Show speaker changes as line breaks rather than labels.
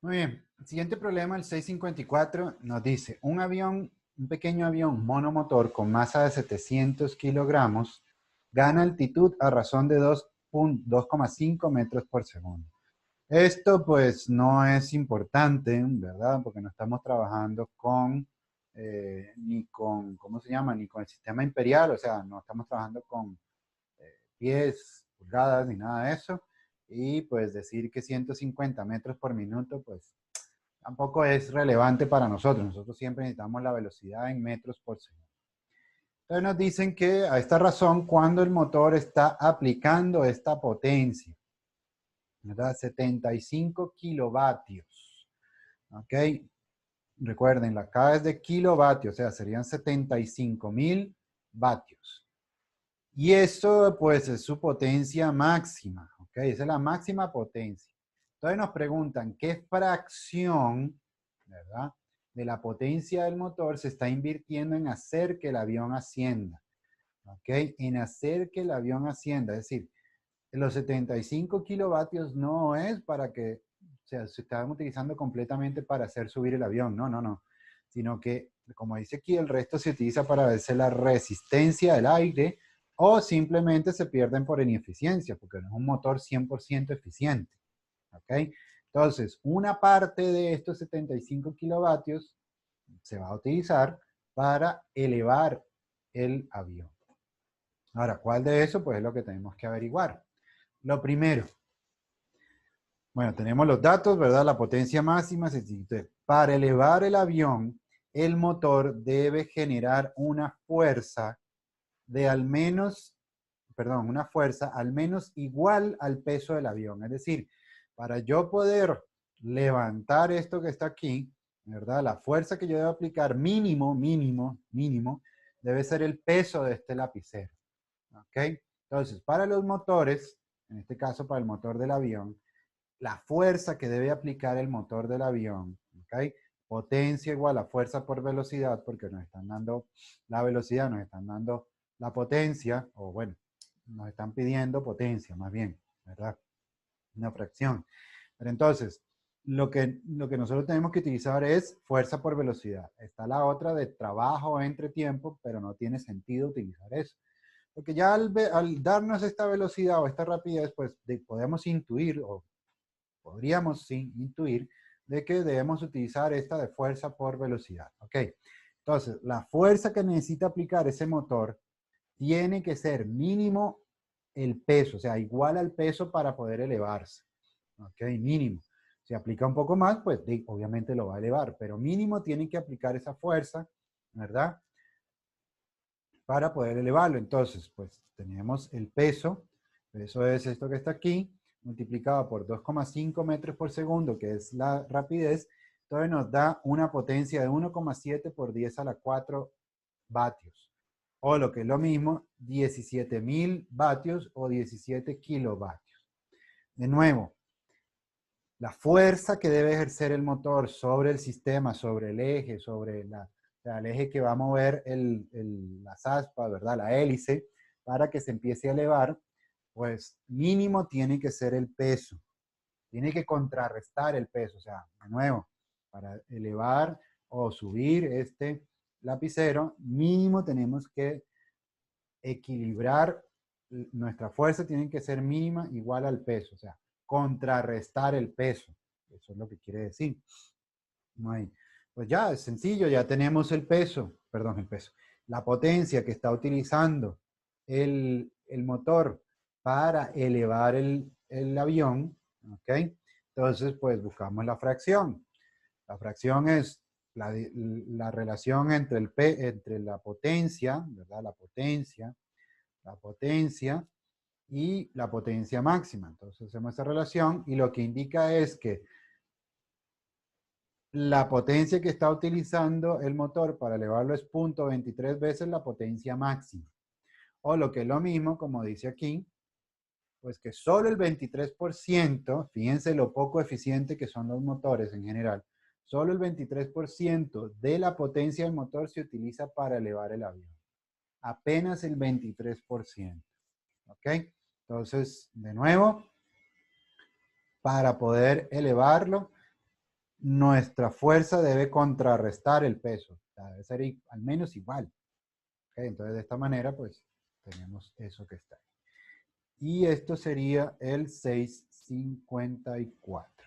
Muy bien. El siguiente problema, el 654, nos dice, un pequeño avión monomotor con masa de 700 kilogramos gana altitud a razón de 2,5 metros por segundo. Esto pues no es importante, ¿verdad? Porque no estamos trabajando ni con, ¿cómo se llama? Ni con el sistema imperial, o sea, no estamos trabajando con pies, pulgadas, ni nada de eso. Y pues decir que 150 metros por minuto, pues tampoco es relevante para nosotros. Nosotros siempre necesitamos la velocidad en metros por segundo. Entonces nos dicen que a esta razón, cuando el motor está aplicando esta potencia, ¿verdad? 75 kilovatios. ¿Ok? Recuerden, la K es de kilovatios, o sea, serían 75.000 vatios. Y esto, pues, es su potencia máxima, ¿ok? Esa es la máxima potencia. Entonces nos preguntan, ¿qué fracción, verdad, de la potencia del motor se está invirtiendo en hacer que el avión ascienda? ¿Ok? En hacer que el avión ascienda. Es decir, los 75 kilovatios no es para que, o sea, se están utilizando completamente para hacer subir el avión. No, no, no. Sino que, como dice aquí, el resto se utiliza para verse la resistencia del aire o simplemente se pierden por ineficiencia, porque no es un motor 100% eficiente. ¿Ok? Entonces, una parte de estos 75 kilovatios se va a utilizar para elevar el avión. Ahora, ¿cuál de eso? Pues es lo que tenemos que averiguar. Lo primero, bueno, tenemos los datos, ¿verdad? La potencia máxima. Para elevar el avión, el motor debe generar una fuerza de al menos, perdón, una fuerza al menos igual al peso del avión. Es decir, para yo poder levantar esto que está aquí, ¿verdad? La fuerza que yo debo aplicar mínimo, mínimo, mínimo, debe ser el peso de este lapicero. ¿Ok? Entonces, para los motores, en este caso para el motor del avión, la fuerza que debe aplicar el motor del avión, ¿ok? Potencia igual a fuerza por velocidad, porque nos están dando la velocidad, nos están dando la potencia, o bueno, nos están pidiendo potencia más bien, ¿verdad? Una fracción. Pero entonces, lo que nosotros tenemos que utilizar es fuerza por velocidad. Está la otra de trabajo entre tiempo, pero no tiene sentido utilizar eso. Porque ya al darnos esta velocidad o esta rapidez, pues podemos intuir o podríamos sí intuir de que debemos utilizar esta de fuerza por velocidad. ¿Ok? Entonces, la fuerza que necesita aplicar ese motor tiene que ser mínimo el peso, o sea, igual al peso para poder elevarse. ¿Ok? Mínimo. Si aplica un poco más, pues obviamente lo va a elevar, pero mínimo tiene que aplicar esa fuerza, ¿verdad? Para poder elevarlo. Entonces, pues tenemos el peso, eso es esto que está aquí, multiplicado por 2,5 metros por segundo, que es la rapidez, entonces nos da una potencia de 1,7 por 10 a la 4 vatios. O lo que es lo mismo, 17.000 vatios o 17 kilovatios. De nuevo, la fuerza que debe ejercer el motor sobre el sistema, sobre el eje, o sea, el eje que va a mover las aspas, ¿verdad? La hélice, para que se empiece a elevar, pues mínimo tiene que ser el peso. Tiene que contrarrestar el peso. O sea, de nuevo, para elevar o subir este lapicero, mínimo tenemos que equilibrar, nuestra fuerza tiene que ser mínima igual al peso, o sea, contrarrestar el peso. Eso es lo que quiere decir. No hay, pues ya es sencillo, ya tenemos el peso, perdón, el peso, la potencia que está utilizando el motor para elevar el avión, ¿ok? Entonces, pues buscamos la fracción. La fracción es la relación entre, entre la potencia, ¿verdad? La potencia y la potencia máxima. Entonces hacemos esa relación y lo que indica es que la potencia que está utilizando el motor para elevarlo es 0,23 veces la potencia máxima. O lo que es lo mismo, como dice aquí, pues que solo el 23%, fíjense lo poco eficiente que son los motores en general, solo el 23% de la potencia del motor se utiliza para elevar el avión. Apenas el 23%. ¿Ok? Entonces, de nuevo, para poder elevarlo, nuestra fuerza debe contrarrestar el peso. O sea, debe ser al menos igual. ¿Okay? Entonces, de esta manera, pues, tenemos eso que está ahí. Y esto sería el 654.